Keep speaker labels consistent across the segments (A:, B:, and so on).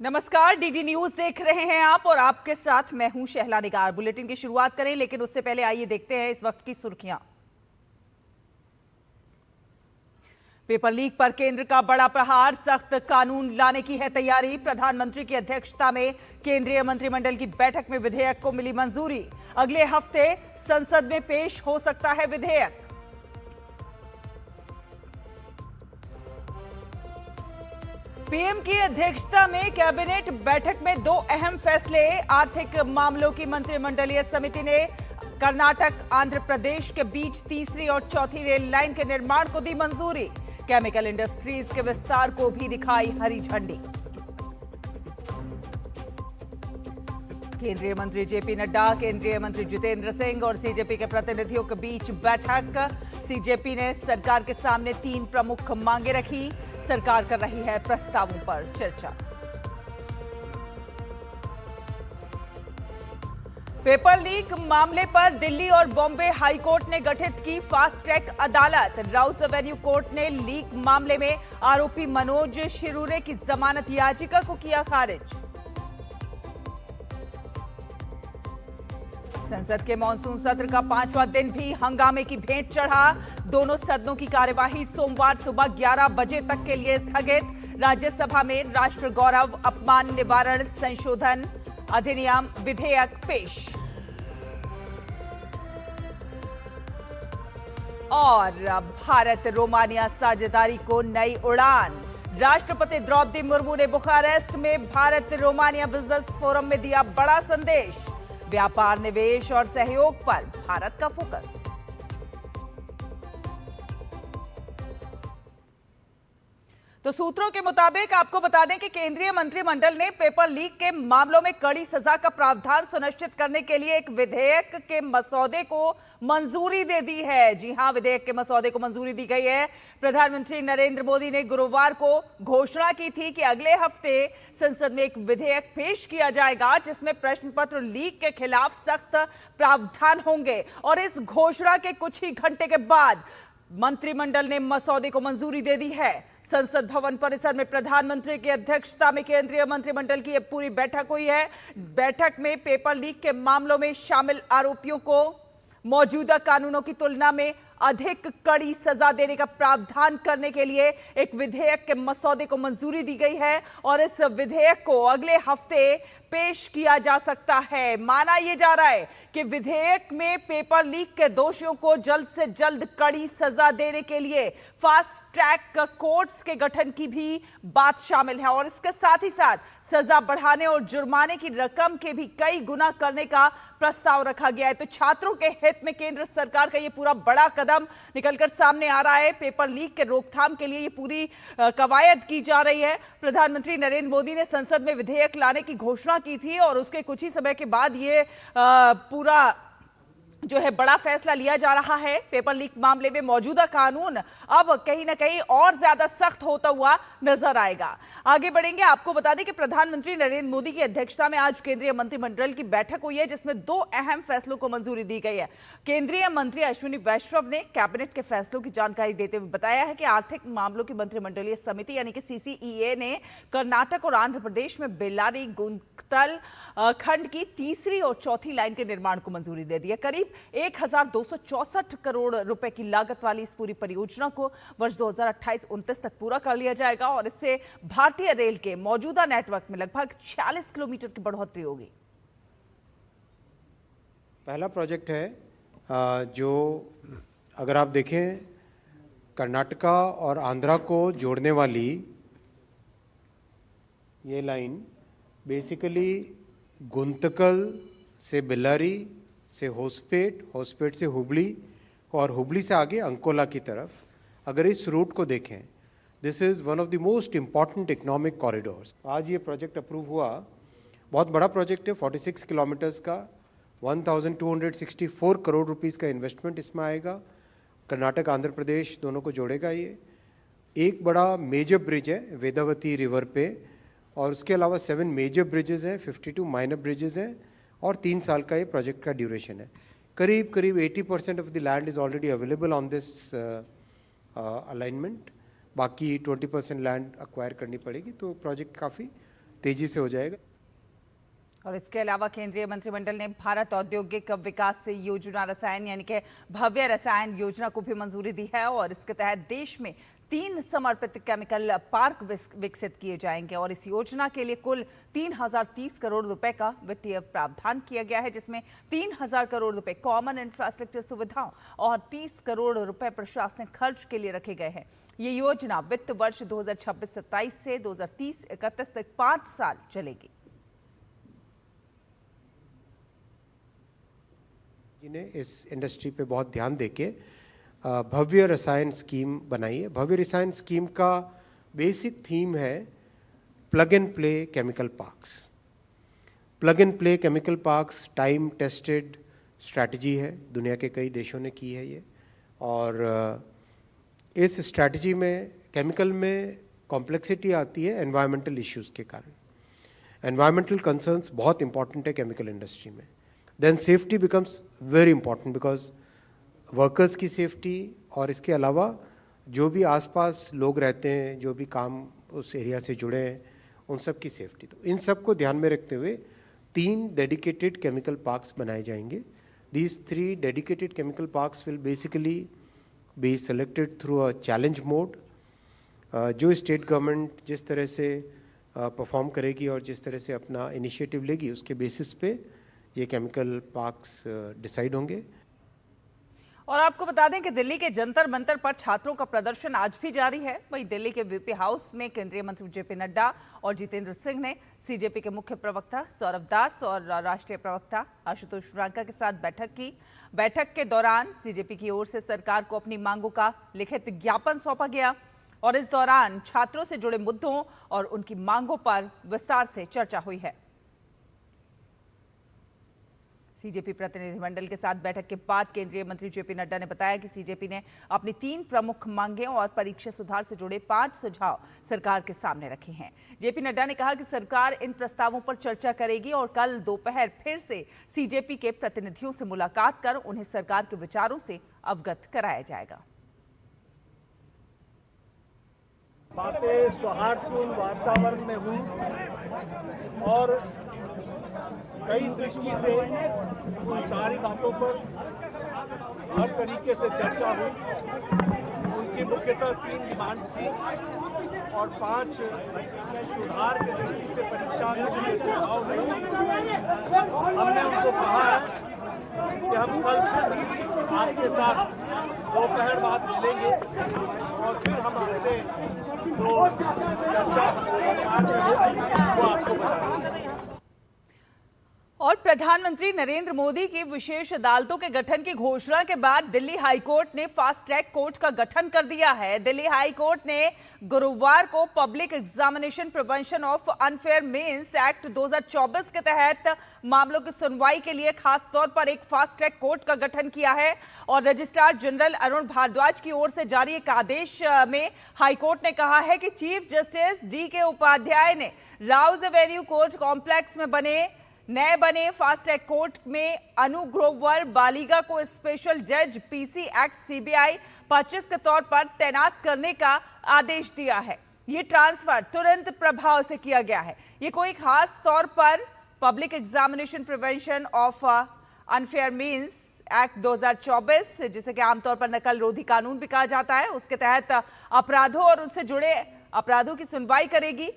A: नमस्कार, DD news देख रहे हैं आप और आपके साथ मैं हूं शहला निगार। बुलेटिन की शुरुआत करें, लेकिन उससे पहले आइए देखते हैं इस वक्त की सुर्खियां। पेपर लीक पर केंद्र का बड़ा प्रहार, सख्त कानून लाने की है तैयारी। प्रधानमंत्री की अध्यक्षता में केंद्रीय मंत्रिमंडल की बैठक में विधेयक को मिली मंजूरी। अगले हफ्ते संसद में पेश हो सकता है विधेयक। पीएम की अध्यक्षता में कैबिनेट बैठक में दो अहम फैसले। आर्थिक मामलों की मंत्रिमंडलीय समिति ने कर्नाटक आंध्र प्रदेश के बीच तीसरी और चौथी रेल लाइन के निर्माण को दी मंजूरी। केमिकल इंडस्ट्रीज के विस्तार को भी दिखाई हरी झंडी। केंद्रीय मंत्री जेपी नड्डा, केंद्रीय मंत्री जितेंद्र सिंह और सीजेपी के प्रतिनिधियों के बीच बैठक। सीजेपी ने सरकार के सामने 3 प्रमुख मांगे रखी। सरकार कर रही है प्रस्तावों पर चर्चा। पेपर लीक मामले पर दिल्ली और बॉम्बे हाईकोर्ट ने गठित की फास्ट ट्रैक अदालत। राउस एवेन्यू कोर्ट ने लीक मामले में आरोपी मनोज शिरूरे की जमानत याचिका को किया खारिज। संसद के मानसून सत्र का 5वां दिन भी हंगामे की भेंट चढ़ा। दोनों सदनों की कार्यवाही सोमवार सुबह 11 बजे तक के लिए स्थगित। राज्यसभा में राष्ट्र गौरव अपमान निवारण संशोधन अधिनियम विधेयक पेश। और भारत रोमानिया साझेदारी को नई उड़ान। राष्ट्रपति द्रौपदी मुर्मू ने बुखारेस्ट में भारत रोमानिया बिजनेस फोरम में दिया बड़ा संदेश। व्यापार, निवेश और सहयोग पर भारत का फोकस। तो सूत्रों के मुताबिक आपको बता दें कि केंद्रीय मंत्रिमंडल ने पेपर लीक के मामलों में कड़ी सजा का प्रावधान सुनिश्चित करने के लिए एक विधेयक के मसौदे को मंजूरी दे दी है। जी हां, विधेयक के मसौदे को मंजूरी दी गई है। प्रधानमंत्री नरेंद्र मोदी ने गुरुवार को घोषणा की थी कि अगले हफ्ते संसद में एक विधेयक पेश किया जाएगा जिसमें प्रश्न पत्र लीक के खिलाफ सख्त प्रावधान होंगे। और इस घोषणा के कुछ ही घंटे के बाद मंत्रिमंडल ने मसौदे को मंजूरी दे दी है। संसद भवन परिसर में प्रधानमंत्री की अध्यक्षता में केंद्रीय मंत्रिमंडल की पूरी बैठक हुई है। बैठक में पेपर लीक के मामलों में शामिल आरोपियों को मौजूदा कानूनों की तुलना में अधिक कड़ी सजा देने का प्रावधान करने के लिए एक विधेयक के मसौदे को मंजूरी दी गई है और इस विधेयक को अगले हफ्ते पेश किया जा सकता है। माना यह जा रहा है कि विधेयक में पेपर लीक के दोषियों को जल्द से जल्द कड़ी सजा देने के लिए फास्ट ट्रैक कोर्ट्स के गठन की भी बात शामिल है और इसके साथ ही साथ सजा बढ़ाने और जुर्माने की रकम के भी कई गुना करने का प्रस्ताव रखा गया है। तो छात्रों के हित में केंद्र सरकार का यह पूरा बड़ा कदम निकलकर सामने आ रहा है। पेपर लीक के रोकथाम के लिए ये पूरी कवायद की जा रही है। प्रधानमंत्री नरेंद्र मोदी ने संसद में विधेयक लाने की घोषणा की थी और उसके कुछ ही समय के बाद ये पूरा जो है बड़ा फैसला लिया जा रहा है। पेपर लीक मामले में मौजूदा कानून अब कहीं ना कहीं और ज्यादा सख्त होता हुआ नजर आएगा। आगे बढ़ेंगे, आपको बता दें कि प्रधानमंत्री नरेंद्र मोदी की अध्यक्षता में आज केंद्रीय मंत्रिमंडल की बैठक हुई है जिसमें 2 अहम फैसलों को मंजूरी दी गई है। केंद्रीय मंत्री अश्विनी वैष्णव ने कैबिनेट के फैसलों की जानकारी देते हुए बताया है कि आर्थिक मामलों की मंत्रिमंडलीय समिति यानी कि सीसीईए ने कर्नाटक और आंध्र प्रदेश में बेल्लारी गुंतकल खंड की तीसरी और चौथी लाइन के निर्माण को मंजूरी दे दी है। करीब 1264 करोड़ रुपए की लागत वाली इस पूरी परियोजना को वर्ष 2028-29 तक पूरा कर लिया जाएगा और इससे भारतीय रेल के मौजूदा नेटवर्क में लगभग 46 किलोमीटर की बढ़ोतरी होगी।
B: पहला प्रोजेक्ट है जो अगर आप देखें कर्नाटका और आंध्रा को जोड़ने वाली ये लाइन बेसिकली गुंतकल से बेल्लारी से होसपेट, होसपेट से हुबली और हुबली से आगे अंकोला की तरफ। अगर इस रूट को देखें, this is one of the most important economic corridors. आज ये प्रोजेक्ट अप्रूव हुआ। बहुत बड़ा प्रोजेक्ट है, 46 किलोमीटर्स का, 1264 करोड़ रुपीस का इन्वेस्टमेंट इसमें आएगा। कर्नाटक आंध्र प्रदेश दोनों को जोड़ेगा। ये एक बड़ा मेजर ब्रिज है वेदावती रिवर पे और उसके अलावा 7 मेजर ब्रिजेस हैं, 52 माइनर ब्रिजेस हैं और 3 साल का ये प्रोजेक्ट का ड्यूरेशन है। करीब 80% of the land is already available on this alignment. बाकी 20% लैंड अक्वायर करनी पड़ेगी। तो प्रोजेक्ट काफ़ी तेजी से हो जाएगा।
A: और इसके अलावा केंद्रीय मंत्रिमंडल ने भारत औद्योगिक विकास योजना रसायन यानी कि भव्य रसायन योजना को भी मंजूरी दी है और इसके तहत देश में 3 समर्पित केमिकल पार्क विकसित किए जाएंगे और इस योजना के लिए कुल 3030 करोड़ रुपए का वित्तीय प्रावधान किया गया है, जिसमें 3000 करोड़ रुपए कॉमन इंफ्रास्ट्रक्चर सुविधाओं और 30 करोड़ रुपए प्रशासनिक खर्च के लिए रखे गए हैं। ये योजना वित्त वर्ष 2026-27 से 2030-31 तक 5 साल चलेगी।
B: ने इस इंडस्ट्री पे बहुत ध्यान देके भव्य रसायन स्कीम बनाई है। भव्य रसायन स्कीम का बेसिक थीम है plug and play chemical parks. Plug and play chemical parks time tested strategy है, दुनिया के कई देशों ने की है ये। और इस स्ट्रैटेजी में केमिकल में कॉम्प्लेक्सिटी आती है एनवायरमेंटल इश्यूज के कारण। एनवायरमेंटल कंसर्न्स बहुत इंपॉर्टेंट है केमिकल इंडस्ट्री में। Then safety becomes very important because workers की सेफ्टी और इसके अलावा जो भी आसपास लोग रहते हैं, जो भी काम उस एरिया से जुड़े हैं, उन सब की सेफ्टी। तो इन सब को ध्यान में रखते हुए 3 डेडिकेटेड केमिकल पार्क्स बनाए जाएंगे। These 3 dedicated chemical parks will basically be selected through a challenge mode. जो स्टेट गवर्नमेंट जिस तरह से परफॉर्म करेगी और जिस तरह से अपना इनिशिएटिव लेगी, उसके बेसिस पे ये केमिकल पार्क्स डिसाइड होंगे।
A: और आपको बता दें कि दिल्ली के जंतर मंतर पर छात्रों का प्रदर्शन आज भी जारी है। वहीं दिल्ली के वीपी हाउस में केंद्रीय मंत्री जेपी नड्डा और जितेंद्र सिंह ने सीजेपी के मुख्य प्रवक्ता सौरभ दास और राष्ट्रीय प्रवक्ता आशुतोष रांका के साथ बैठक की। बैठक के दौरान सीजेपी की ओर से सरकार को अपनी मांगों का लिखित ज्ञापन सौंपा गया और इस दौरान छात्रों से जुड़े मुद्दों और उनकी मांगों पर विस्तार से चर्चा हुई है। सीजेपी प्रतिनिधिमंडल के साथ बैठक के बाद केंद्रीय मंत्री जेपी नड्डा ने बताया कि सीजेपी ने अपनी 3 प्रमुख मांगें और परीक्षा सुधार से जुड़े 5 सुझाव सरकार के सामने रखे हैं। जेपी नड्डा ने कहा कि सरकार इन प्रस्तावों पर चर्चा करेगी और कल दोपहर फिर से सीजेपी के प्रतिनिधियों से मुलाकात कर उन्हें सरकार के विचारों से अवगत कराया जाएगा।
C: बातें सौहार्दपूर्ण वातावरण में हुई और कई दृष्टि से उन सारी बातों पर हर तरीके से चर्चा हुई। उनकी मुख्यतः 3 डिमांड थी और 5 सुधार के दृष्टि से परीक्षा के सुझाव नहीं। हमने उनको कहा है कि हम कल आपके साथ दोपहर बाद मिलेंगे और फिर हम आपसे जो चर्चा वो आपको बताएंगे।
A: और प्रधानमंत्री नरेंद्र मोदी की विशेष अदालतों के गठन की घोषणा के बाद दिल्ली हाईकोर्ट ने फास्ट ट्रैक कोर्ट का गठन कर दिया है। दिल्ली हाईकोर्ट ने गुरुवार को public examination prevention of unfair means act 2024 के तहत मामलों की सुनवाई के लिए खास तौर पर एक फास्ट ट्रैक कोर्ट का गठन किया है और रजिस्ट्रार जनरल अरुण भारद्वाज की ओर से जारी एक आदेश में हाईकोर्ट ने कहा है कि चीफ जस्टिस डी.के. उपाध्याय ने राउज एवेन्यू कोर्ट कॉम्प्लेक्स में नए बने फास्ट ट्रैक कोर्ट में अनु ग्रोवर बालिगा को स्पेशल जज पीसी एक्ट सीबीआई 25 के तौर पर तैनात करने का आदेश दिया है। ये ट्रांसफर तुरंत प्रभाव से किया गया है। ये कोई खास तौर पर public examination prevention of unfair means act 2024 जिसे कि आमतौर पर नकल रोधी कानून भी कहा जाता है, उसके तहत अपराधों और उनसे जुड़े अपराधों की सुनवाई करेगी।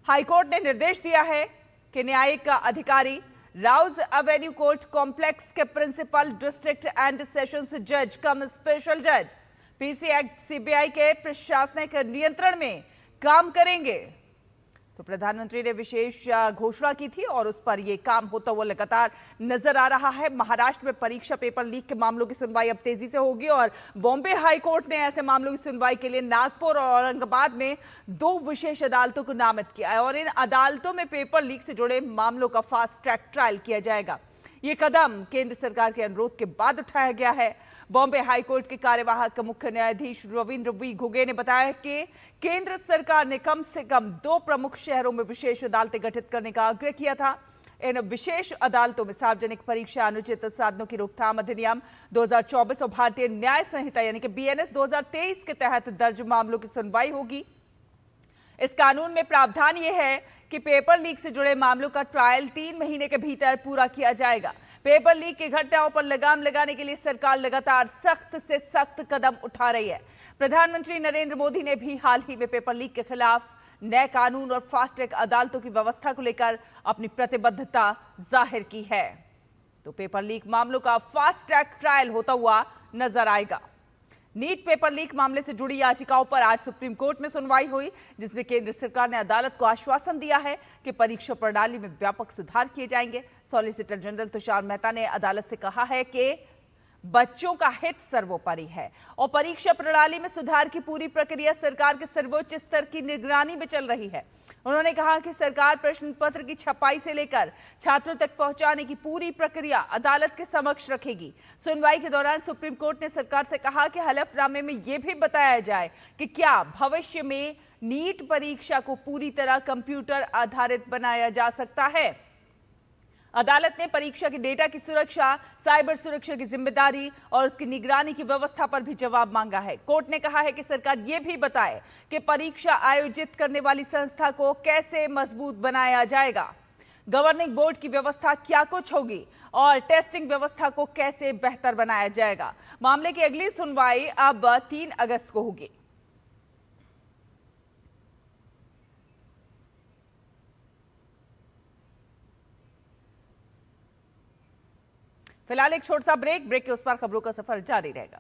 A: हाईकोर्ट ने निर्देश दिया है कि न्यायिक अधिकारी राउज एवेन्यू कोर्ट कॉम्प्लेक्स के प्रिंसिपल डिस्ट्रिक्ट एंड सेशंस जज कम स्पेशल जज पीसी एक्ट सीबीआई के प्रशासनिक नियंत्रण में काम करेंगे। तो प्रधानमंत्री ने विशेष घोषणा की थी और उस पर यह काम होता हुआ लगातार नजर आ रहा है। महाराष्ट्र में परीक्षा पेपर लीक के मामलों की सुनवाई अब तेजी से होगी और बॉम्बे हाईकोर्ट ने ऐसे मामलों की सुनवाई के लिए नागपुर और औरंगाबाद में 2 विशेष अदालतों को नामित किया है और इन अदालतों में पेपर लीक से जुड़े मामलों का फास्ट ट्रैक ट्रायल किया जाएगा। ये कदम केंद्र सरकार के अनुरोध के बाद उठाया गया है। बॉम्बे हाईकोर्ट के कार्यवाहक मुख्य न्यायाधीश रविंद्र वी घुगे ने बताया कि केंद्र सरकार ने कम से कम 2 प्रमुख शहरों में विशेष अदालतें गठित करने का आग्रह किया था। इन विशेष अदालतों में सार्वजनिक परीक्षा अनुचित साधनों की रोकथाम अधिनियम 2024 और भारतीय न्याय संहिता यानी कि बीएनएस 2023 के तहत दर्ज मामलों की सुनवाई होगी। इस कानून में प्रावधान यह है कि पेपर लीक से जुड़े मामलों का ट्रायल 3 महीने के भीतर पूरा किया जाएगा। पेपर लीक की घटनाओं पर लगाम लगाने के लिए सरकार लगातार सख्त से सख्त कदम उठा रही है। प्रधानमंत्री नरेंद्र मोदी ने भी हाल ही में पेपर लीक के खिलाफ नए कानून और फास्ट ट्रैक अदालतों की व्यवस्था को लेकर अपनी प्रतिबद्धता जाहिर की है। तो पेपर लीक मामलों का फास्ट ट्रैक ट्रायल होता हुआ नजर आएगा। नीट पेपर लीक मामले से जुड़ी याचिकाओं पर आज सुप्रीम कोर्ट में सुनवाई हुई, जिसमें केंद्र सरकार ने अदालत को आश्वासन दिया है कि परीक्षा प्रणाली में व्यापक सुधार किए जाएंगे। सॉलिसिटर जनरल तुषार मेहता ने अदालत से कहा है कि बच्चों का हित सर्वोपरि है और परीक्षा प्रणाली में सुधार की पूरी प्रक्रिया सरकार के सर्वोच्च स्तर की निगरानी में चल रही है। उन्होंने कहा कि सरकार प्रश्न पत्र की छपाई से लेकर छात्रों तक पहुंचाने की पूरी प्रक्रिया अदालत के समक्ष रखेगी। सुनवाई के दौरान सुप्रीम कोर्ट ने सरकार से कहा कि हलफनामे में यह भी बताया जाए कि क्या भविष्य में नीट परीक्षा को पूरी तरह कंप्यूटर आधारित बनाया जा सकता है। अदालत ने परीक्षा के डेटा की सुरक्षा, साइबर सुरक्षा की जिम्मेदारी और उसकी निगरानी की व्यवस्था पर भी जवाब मांगा है। कोर्ट ने कहा है कि सरकार यह भी बताए कि परीक्षा आयोजित करने वाली संस्था को कैसे मजबूत बनाया जाएगा, गवर्निंग बोर्ड की व्यवस्था क्या कुछ होगी और टेस्टिंग व्यवस्था को कैसे बेहतर बनाया जाएगा। मामले की अगली सुनवाई अब 3 अगस्त को होगी। फिलहाल एक छोटा सा ब्रेक के उस पार खबरों का सफर जारी रहेगा।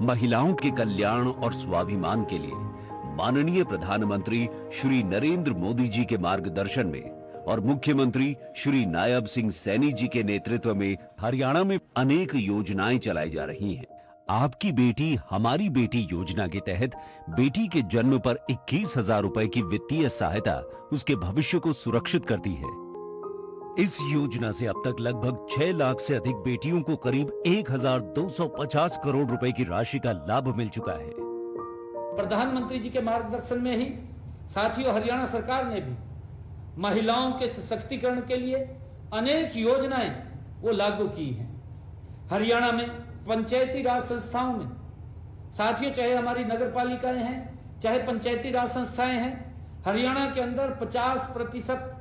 D: महिलाओं के कल्याण और स्वाभिमान के लिए माननीय प्रधानमंत्री श्री नरेंद्र मोदी जी के मार्गदर्शन में और मुख्यमंत्री श्री नायब सिंह सैनी जी के नेतृत्व में हरियाणा में अनेक योजनाएं चलाई जा रही हैं। आपकी बेटी हमारी बेटी योजना के तहत बेटी के जन्म पर 21,000 रुपए की वित्तीय सहायता उसके भविष्य को सुरक्षित करती है। इस योजना से अब तक लगभग 6 लाख से अधिक बेटियों को करीब 1,250 करोड़ रुपए की राशि का लाभ मिल चुका है।
E: प्रधानमंत्री जी के मार्गदर्शन में ही साथियों हरियाणा सरकार ने भी महिलाओं के सशक्तिकरण के लिए अनेक योजनाएं वो लागू की हैं। हरियाणा में पंचायती राज संस्थाओं में साथियों, चाहे हमारी नगर पालिकाएं हैं, चाहे पंचायती राज संस्थाएं हैं, हरियाणा के अंदर 50%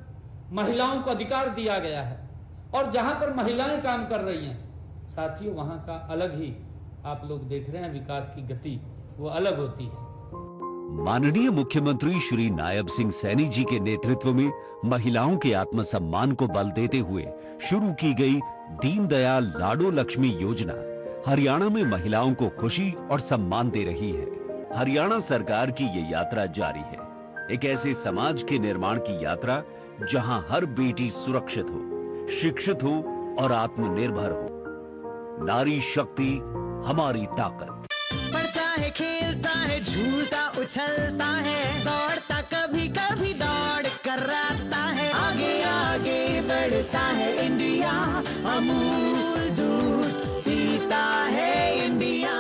E: महिलाओं को अधिकार दिया गया है और जहां पर महिलाएं काम कर रही हैं साथियों, वहां का अलग ही आप लोग देख रहे हैं विकास की गति वो अलग होती है।
D: माननीय मुख्यमंत्री श्री नायब सिंह सैनी जी के नेतृत्व में महिलाओं के आत्मसम्मान को बल देते हुए शुरू की गई दीनदयाल लाडो लक्ष्मी योजना हरियाणा में महिलाओं को खुशी और सम्मान दे रही है। हरियाणा सरकार की ये यात्रा जारी है, एक ऐसे समाज के निर्माण की यात्रा जहां हर बेटी सुरक्षित हो, शिक्षित हो और आत्मनिर्भर हो। नारी शक्ति हमारी ताकत।
F: पढ़ता है, खेलता है, झूलता उछलता है, दौड़ता कभी कभी दौड़ कराता है, आगे आगे बढ़ता है इंडिया, अमूल दूध पीता है इंडिया।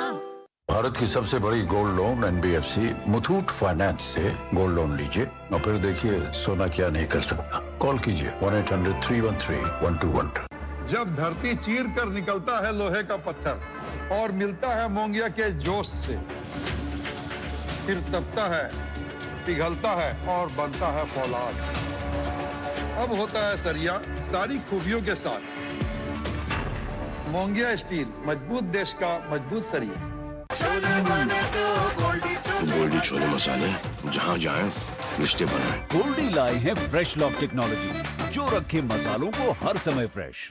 G: भारत की सबसे बड़ी gold loan NBFC Muthoot finance से गोल्ड लोन लीजिए और फिर देखिए सोना क्या नहीं कर सकता। कॉल कीजिए 1-800-313-1212।
H: जब धरती चीर कर निकलता है लोहे का पत्थर और मिलता है मोंगिया के जोश से, फिर तपता है, पिघलता है और बनता है फौलाद। अब होता है सरिया सारी खूबियों के साथ। मोंगिया स्टील, मजबूत देश का मजबूत सरिया।
I: गोल्डी छोले मसाले, जहाँ जाए रिश्ते बनाए।
D: गोल्डी लाए हैं फ्रेश लॉक टेक्नोलॉजी, जो रखे मसालों को हर समय फ्रेश।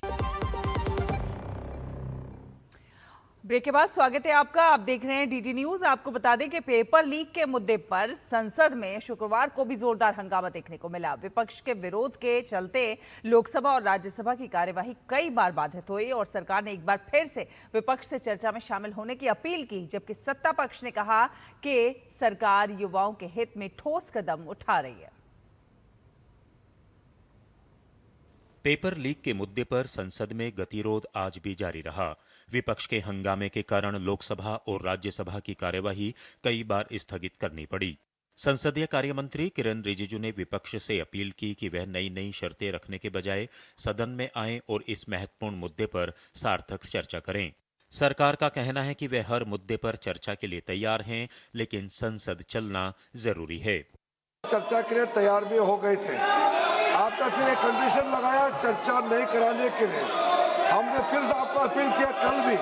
A: ब्रेक के बाद स्वागत है आपका। आप देख रहे हैं डीडी न्यूज। आपको बता दें कि पेपर लीक के मुद्दे पर संसद में शुक्रवार को भी जोरदार हंगामा देखने को मिला। विपक्ष के विरोध के चलते लोकसभा और राज्यसभा की कार्यवाही कई बार बाधित हुई और सरकार ने एक बार फिर से विपक्ष से चर्चा में शामिल होने की अपील की, जबकि सत्ता पक्ष ने कहा कि सरकार युवाओं के हित में ठोस कदम उठा रही है।
J: पेपर लीक के मुद्दे पर संसद में गतिरोध आज भी जारी रहा। विपक्ष के हंगामे के कारण लोकसभा और राज्यसभा की कार्यवाही कई बार स्थगित करनी पड़ी। संसदीय कार्य मंत्री किरण रिजिजू ने विपक्ष से अपील की कि वह नई शर्तें रखने के बजाय सदन में आएं और इस महत्वपूर्ण मुद्दे पर सार्थक चर्चा करें। सरकार का कहना है कि वे हर मुद्दे पर चर्चा के लिए तैयार हैं, लेकिन संसद चलना जरूरी है।
K: चर्चा के लिए तैयार भी हो गए थे। आपने फिर एक कंडीशन लगाया चर्चा नहीं कराने के लिए। हमने फिर से आपको अपील किया, कल भी,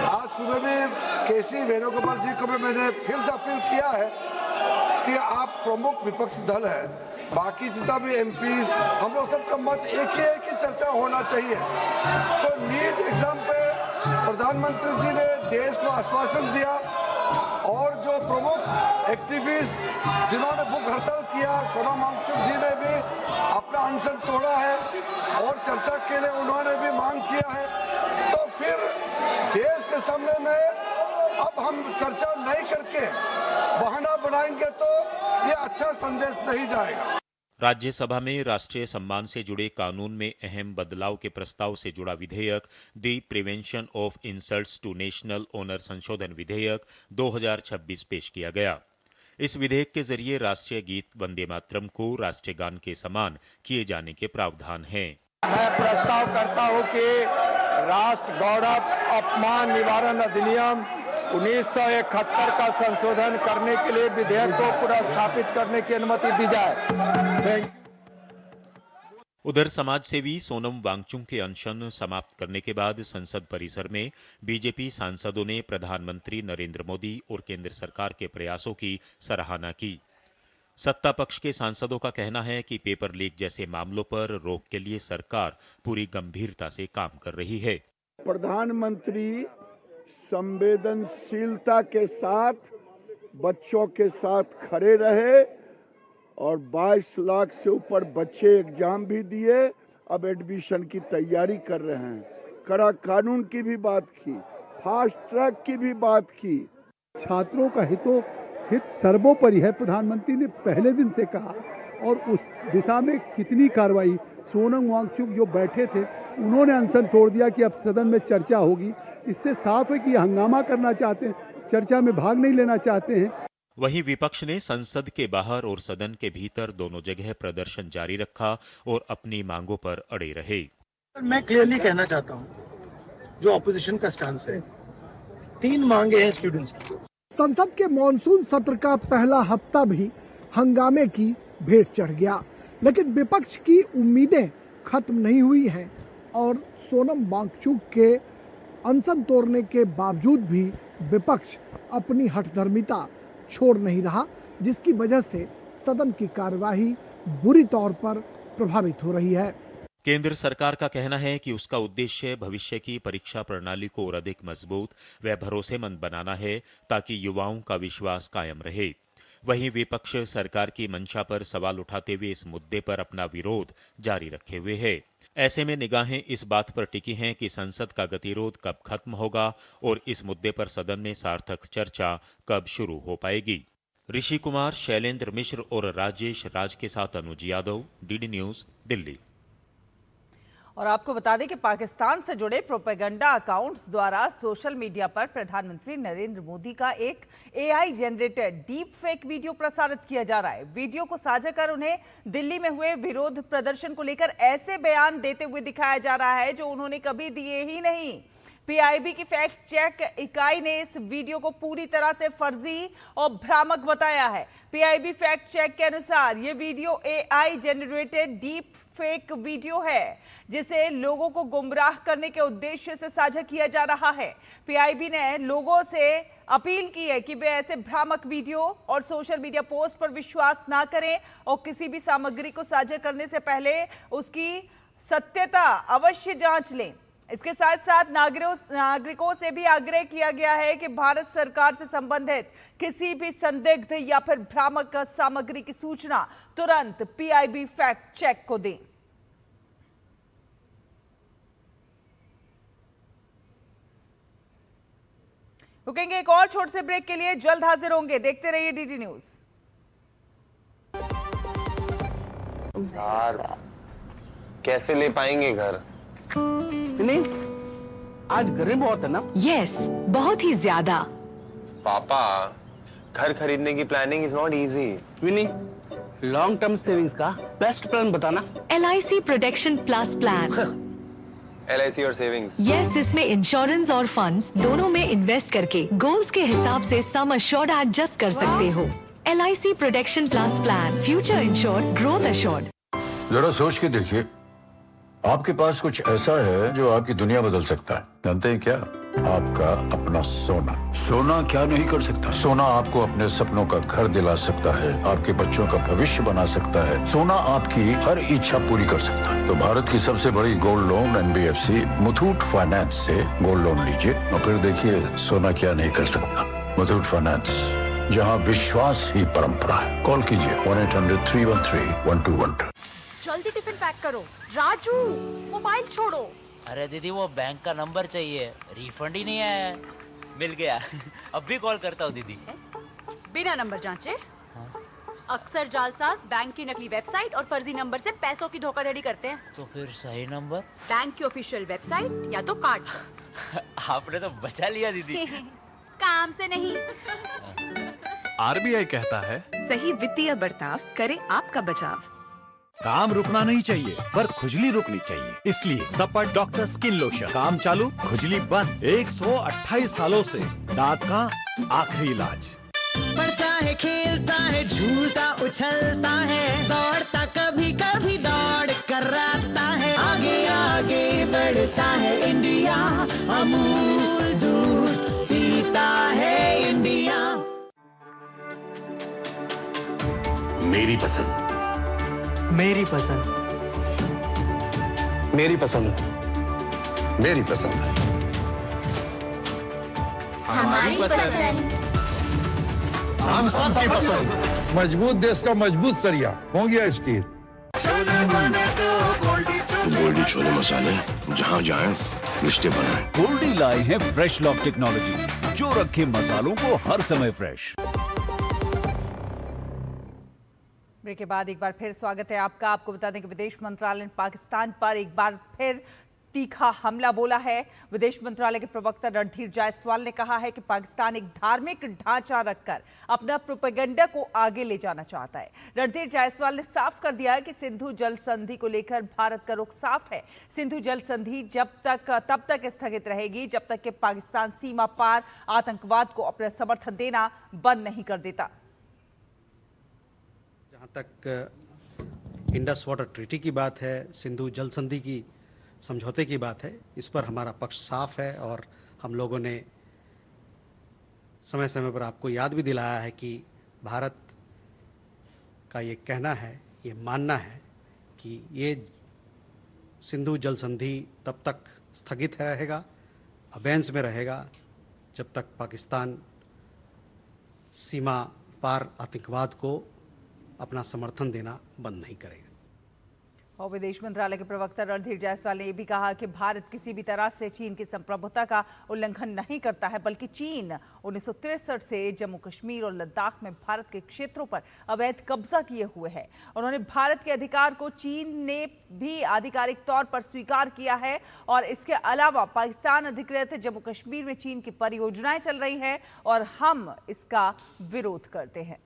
K: आज सुबह में केसी वेणुगोपाल जी को भी मैंने फिर से अपील किया है कि आप प्रमुख विपक्षी दल है, बाकी जितना भी एमपीज, हम लोग सबका मत एक ही है कि चर्चा होना चाहिए। तो नीट एग्जाम पे प्रधानमंत्री जी ने देश को आश्वासन दिया और जो प्रमुख एक्टिविस्ट जिन्होंने भूख हड़ताल किया, सोनम वांगचुक जी ने भी अपना अनशन तोड़ा है और चर्चा के लिए उन्होंने भी मांग किया है। तो फिर देश के सामने में अब हम चर्चा नहीं करके बहाना बनाएंगे तो ये अच्छा संदेश नहीं जाएगा।
J: राज्यसभा में राष्ट्रीय सम्मान से जुड़े कानून में अहम बदलाव के प्रस्ताव से जुड़ा विधेयक the prevention of insults to national honour संशोधन विधेयक 2026 पेश किया गया। इस विधेयक के जरिए राष्ट्रीय गीत वंदे मातरम को राष्ट्रीय गान के समान किए जाने के प्रावधान हैं।
C: मैं प्रस्ताव करता हूं कि राष्ट्र गौरव अपमान निवारण अधिनियम 1971 का संशोधन करने के लिए विधेयक को पुनर्स्थापित करने की अनुमति दी जाए।
J: उधर समाज सेवी सोनम वांगचुक के अनशन समाप्त करने के बाद संसद परिसर में बीजेपी सांसदों ने प्रधानमंत्री नरेंद्र मोदी और केंद्र सरकार के प्रयासों की सराहना की। सत्ता पक्ष के सांसदों का कहना है कि पेपर लीक जैसे मामलों पर रोक के लिए सरकार पूरी गंभीरता से काम कर रही है।
K: प्रधानमंत्री संवेदनशीलता के साथ बच्चों के साथ खड़े रहे और 22 लाख से ऊपर बच्चे एग्जाम भी दिए, अब एडमिशन की तैयारी कर रहे हैं। कड़ा कानून की भी बात की, फास्ट ट्रैक की भी बात की।
L: छात्रों का हित सर्वोपरि है, प्रधानमंत्री ने पहले दिन से कहा और उस दिशा में कितनी कार्रवाई। सोनम वांगचुक जो बैठे थे उन्होंने अनशन तोड़ दिया कि अब सदन में चर्चा होगी। इससे साफ है कि हंगामा करना चाहते हैं, चर्चा में भाग नहीं लेना चाहते हैं।
J: वहीं विपक्ष ने संसद के बाहर और सदन के भीतर दोनों जगह प्रदर्शन जारी रखा और अपनी मांगों पर अड़े रहे।
C: मैं क्लियरली कहना चाहता हूं जो ऑपोजिशन का स्टांस है, 3 मांगे हैं स्टूडेंट्स की।
L: संसद के मॉनसून सत्र का पहला हफ्ता भी हंगामे की भेंट चढ़ गया, लेकिन विपक्ष की उम्मीदें खत्म नहीं हुई हैं और सोनम वांगचुक के अनशन तोड़ने के बावजूद भी विपक्ष अपनी हठधर्मिता छोड़ नहीं रहा, जिसकी वजह से सदन की कार्यवाही बुरी तौर पर प्रभावित हो रही है।
J: केंद्र सरकार का कहना है कि उसका उद्देश्य भविष्य की परीक्षा प्रणाली को और अधिक मजबूत व भरोसेमंद बनाना है ताकि युवाओं का विश्वास कायम रहे। वहीं विपक्ष सरकार की मंशा पर सवाल उठाते हुए इस मुद्दे पर अपना विरोध जारी रखे हुए है। ऐसे में निगाहें इस बात पर टिकी हैं कि संसद का गतिरोध कब खत्म होगा और इस मुद्दे पर सदन में सार्थक चर्चा कब शुरू हो पाएगी। ऋषि कुमार, शैलेंद्र मिश्र और राजेश राज के साथ अनुज यादव, डीडी न्यूज, दिल्ली।
A: और आपको बता दें कि पाकिस्तान से जुड़े प्रोपेगेंडा अकाउंट्स द्वारा सोशल मीडिया पर प्रधानमंत्री नरेंद्र मोदी का एक AI generated deep fake video प्रसारित किया जा रहा है। वीडियो को साझा कर उन्हें दिल्ली में हुए विरोध प्रदर्शन को लेकर ऐसे बयान देते हुए दिखाया जा रहा है जो उन्होंने कभी दिए ही नहीं। पीआईबी की फैक्ट चेक इकाई ने इस वीडियो को पूरी तरह से फर्जी और भ्रामक बताया है। पीआईबी फैक्ट चेक के अनुसार ये video AI generated deep fake video है जिसे लोगों को गुमराह करने के उद्देश्य से साझा किया जा रहा है। पीआईबी ने लोगों से अपील की है कि वे ऐसे भ्रामक वीडियो और सोशल मीडिया पोस्ट पर विश्वास ना करें और किसी भी सामग्री को साझा करने से पहले उसकी सत्यता अवश्य जांच लें। इसके साथ साथ नागरिकों से भी आग्रह किया गया है कि भारत सरकार से संबंधित किसी भी संदिग्ध या फिर भ्रामक सामग्री की सूचना तुरंत पीआईबी फैक्ट चेक को दें। रुकेंगे एक और छोटे से ब्रेक के लिए, जल्द हाजिर होंगे। देखते रहिए डीडी न्यूज।
M: यार कैसे ले पाएंगे घर?
C: नहीं, आज गर्मी बहुत है ना?
N: यस, बहुत ही ज्यादा।
M: पापा, घर खरीदने की planning is not easy.
C: Vini, long term savings का बेस्ट प्लान बताना।
N: LIC protection plus plan.
M: LIC और सेविंग्स।
N: यस, इसमें इंश्योरेंस और फंड्स दोनों में इन्वेस्ट करके गोल्स के हिसाब से सम अश्योर्ड एडजस्ट कर सकते हो। LIC protection plus plan, future insured, growth assured.
G: जरा सोच के देखिए, आपके पास कुछ ऐसा है जो आपकी दुनिया बदल सकता है। जानते हैं क्या? आपका अपना सोना। सोना क्या नहीं कर सकता? सोना आपको अपने सपनों का घर दिला सकता है, आपके बच्चों का भविष्य बना सकता है। सोना आपकी हर इच्छा पूरी कर सकता है। तो भारत की सबसे बड़ी gold loan NBFC Muthoot finance से गोल्ड लोन लीजिए और फिर देखिए सोना क्या नहीं कर सकता। मुथूट फाइनेंस, जहाँ विश्वास ही परंपरा है। कॉल कीजिए 1-800-313-1212।
O: जल्दी टिफिन पैक करो। राजू, मोबाइल छोड़ो।
P: अरे दीदी, वो बैंक का नंबर चाहिए, रिफंड ही नहीं आया है। मिल गया। अब भी कॉल करता हूँ दीदी।
O: बिना नंबर जांचे? अक्सर जालसाज बैंक की नकली वेबसाइट और फर्जी नंबर से पैसों की धोखाधड़ी करते हैं।
P: तो फिर सही नंबर?
O: बैंक की ऑफिशियल वेबसाइट या तो कार्ड पर।
P: आपने तो बचा लिया दीदी।
O: काम से नहीं।
Q: RBI कहता है,
N: सही वित्तीय बर्ताव करे आपका बचाव।
Q: काम रुकना नहीं चाहिए पर खुजली रुकनी चाहिए, इसलिए सपर डॉक्टर स्किन लोशन। काम चालू, खुजली बंद। 128 सालों से दांत का आखिरी इलाज।
F: बढ़ता है, खेलता है, झूलता उछलता है, दौड़ता कभी कभी दौड़ कराता है, आगे आगे बढ़ता है इंडिया, अमूल दूध पीता है इंडिया।
I: मेरी पसंद,
R: मेरी पसंद,
I: मेरी पसंद, मेरी पसंद,
H: हमारी पसंद, हम सबकी पसंद। मजबूत देश का मजबूत सरिया हो गया स्टील।
I: गोल्डी छोले मसाले, जहाँ जाए रिश्ते बनाए।
D: गोल्डी लाए हैं फ्रेश लॉक टेक्नोलॉजी, जो रखे मसालों को हर समय फ्रेश।
A: ब्रेक के बाद एक बार फिर स्वागत है आपका। आपको बता दें कि विदेश मंत्रालय ने पाकिस्तान पर एक बार फिर तीखा हमला बोला है। विदेश मंत्रालय के प्रवक्ता रणधीर जायसवाल ने कहा है कि पाकिस्तान एक धार्मिक ढांचा रखकर अपना प्रोपेगेंडा को आगे ले जाना चाहता है। रणधीर जायसवाल ने साफ कर दिया है कि सिंधु जल संधि को लेकर भारत का रुख साफ है। सिंधु जल संधि तब तक स्थगित रहेगी जब तक कि पाकिस्तान सीमा पार आतंकवाद को अपना समर्थन देना बंद नहीं कर देता।
S: जहाँ तक इंडस वाटर ट्रीटी की बात है, सिंधु जल संधि की समझौते की बात है, इस पर हमारा पक्ष साफ है और हम लोगों ने समय समय पर आपको याद भी दिलाया है कि भारत का ये कहना है, ये मानना है कि ये सिंधु जल संधि तब तक स्थगित रहेगा, अबेंस में रहेगा, जब तक पाकिस्तान सीमा पार आतंकवाद को अपना समर्थन देना बंद नहीं करेगा।
A: और विदेश मंत्रालय के प्रवक्ता रणधीर जायसवाल ने यह भी कहा कि भारत किसी भी तरह से चीन की संप्रभुता का उल्लंघन नहीं करता है, बल्कि चीन 1963 से जम्मू कश्मीर और लद्दाख में भारत के क्षेत्रों पर अवैध कब्जा किए हुए है। उन्होंने भारत के अधिकार को चीन ने भी आधिकारिक तौर पर स्वीकार किया है और इसके अलावा पाकिस्तान अधिकृत जम्मू कश्मीर में चीन की परियोजनाएं चल रही है और हम इसका विरोध करते हैं।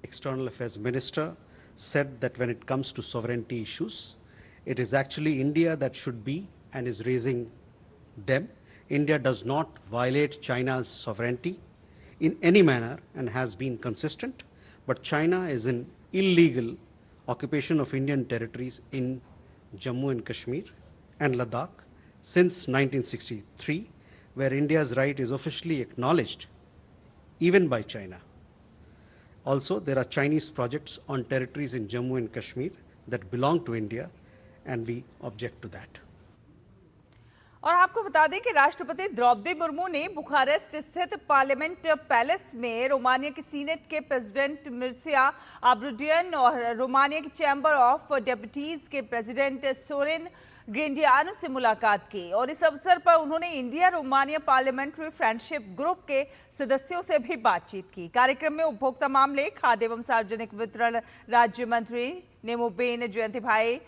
S: External Affairs Minister said that when it comes to sovereignty issues, it is actually India that should be and is raising them. India does not violate China's sovereignty in any manner and has been consistent, but China is in illegal occupation of Indian territories in Jammu and Kashmir and Ladakh since 1963, where India's right is officially acknowledged even by China. Also, there are Chinese projects on territories in Jammu and Kashmir that belong to India, and we object to that.
A: और आपको बता दें कि राष्ट्रपति द्रौपदी मुर्मू ने Bucharest स्थित parliament palace में Romania की सीनेट के प्रेसिडेंट मिर्सिया आब्रुडियन और रोमानिया की चैम्बर ऑफ डेप्यूटीज के प्रेसिडेंट सोरेन ग्रेंडियानो से मुलाकात की और इस अवसर पर उन्होंने India Romania parliamentary friendship group के सदस्यों से भी बातचीत की। कार्यक्रम में उपभोक्ता मामले, खाद्य एवं सार्वजनिक वितरण राज्य मंत्री नेमोबेन जयंती भाई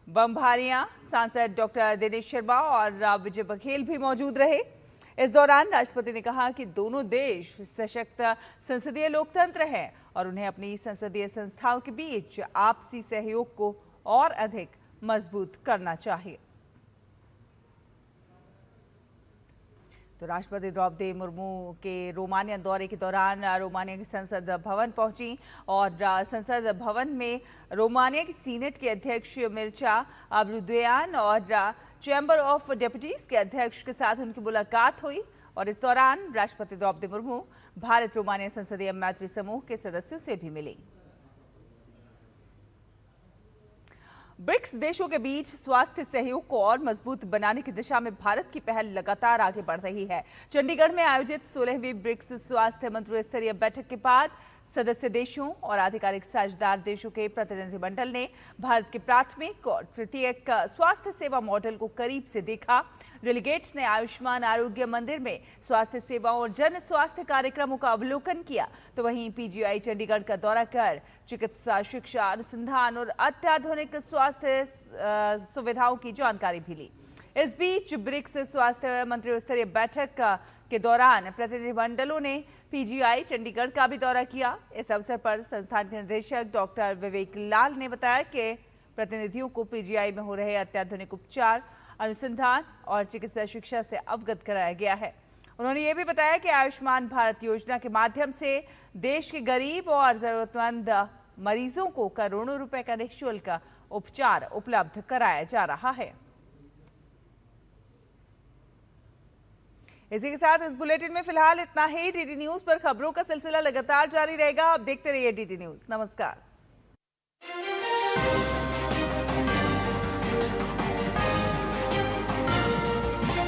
A: बम्भारिया, सांसद डॉक्टर दिनेश शर्मा और विजय बघेल भी मौजूद रहे। इस दौरान राष्ट्रपति ने कहा कि दोनों देश सशक्त संसदीय लोकतंत्र हैं और उन्हें अपनी संसदीय संस्थाओं के बीच आपसी सहयोग को और अधिक मजबूत करना चाहिए। तो राष्ट्रपति द्रौपदी मुर्मू के रोमानिया दौरे के दौरान रोमानिया की संसद भवन पहुंची और संसद भवन में रोमानिया की सीनेट के अध्यक्ष मिर्चा अब्रुद्यान और चैम्बर ऑफ डेप्यूटीज के अध्यक्ष के साथ उनकी मुलाकात हुई और इस दौरान राष्ट्रपति द्रौपदी मुर्मू भारत रोमानिया संसदीय मैत्री समूह के सदस्यों से भी मिली। ब्रिक्स देशों के बीच स्वास्थ्य सहयोग को और मजबूत बनाने की दिशा में भारत की पहल लगातार आगे बढ़ रही है। चंडीगढ़ में आयोजित 16वीं ब्रिक्स स्वास्थ्य मंत्री स्तरीय बैठक के बाद सदस्य देशों और आधिकारिक साझेदार देशों के प्रतिनिधिमंडल ने भारत के प्राथमिक और तृतीयक स्वास्थ्य सेवा मॉडल को करीब से देखा। डेलीगेट्स ने आयुष्मान आरोग्य मंदिर में स्वास्थ्य सेवाओं और जन स्वास्थ्य कार्यक्रमों का अवलोकन किया, तो वहीं पीजीआई चंडीगढ़ का दौरा कर चिकित्सा शिक्षा अनुसंधान और अत्याधुनिक स्वास्थ्य सुविधाओं की जानकारी भी ली। इस बीच ब्रिक्स स्वास्थ्य मंत्री स्तरीय बैठक के दौरान प्रतिनिधिमंडलों ने पीजीआई चंडीगढ़ का भी दौरा किया। इस अवसर पर संस्थान के निदेशक डॉक्टर विवेक लाल ने बताया कि प्रतिनिधियों को पीजीआई में हो रहे अत्याधुनिक उपचार, अनुसंधान और चिकित्सा शिक्षा से अवगत कराया गया है। उन्होंने ये भी बताया कि आयुष्मान भारत योजना के माध्यम से देश के गरीब और जरूरतमंद मरीजों को करोड़ों रुपए का निःशुल्क उपचार उपलब्ध कराया जा रहा है। इसी के साथ इस बुलेटिन में फिलहाल इतना ही। डीडी न्यूज पर खबरों का सिलसिला लगातार जारी रहेगा। आप देखते रहिए डीडी न्यूज। नमस्कार।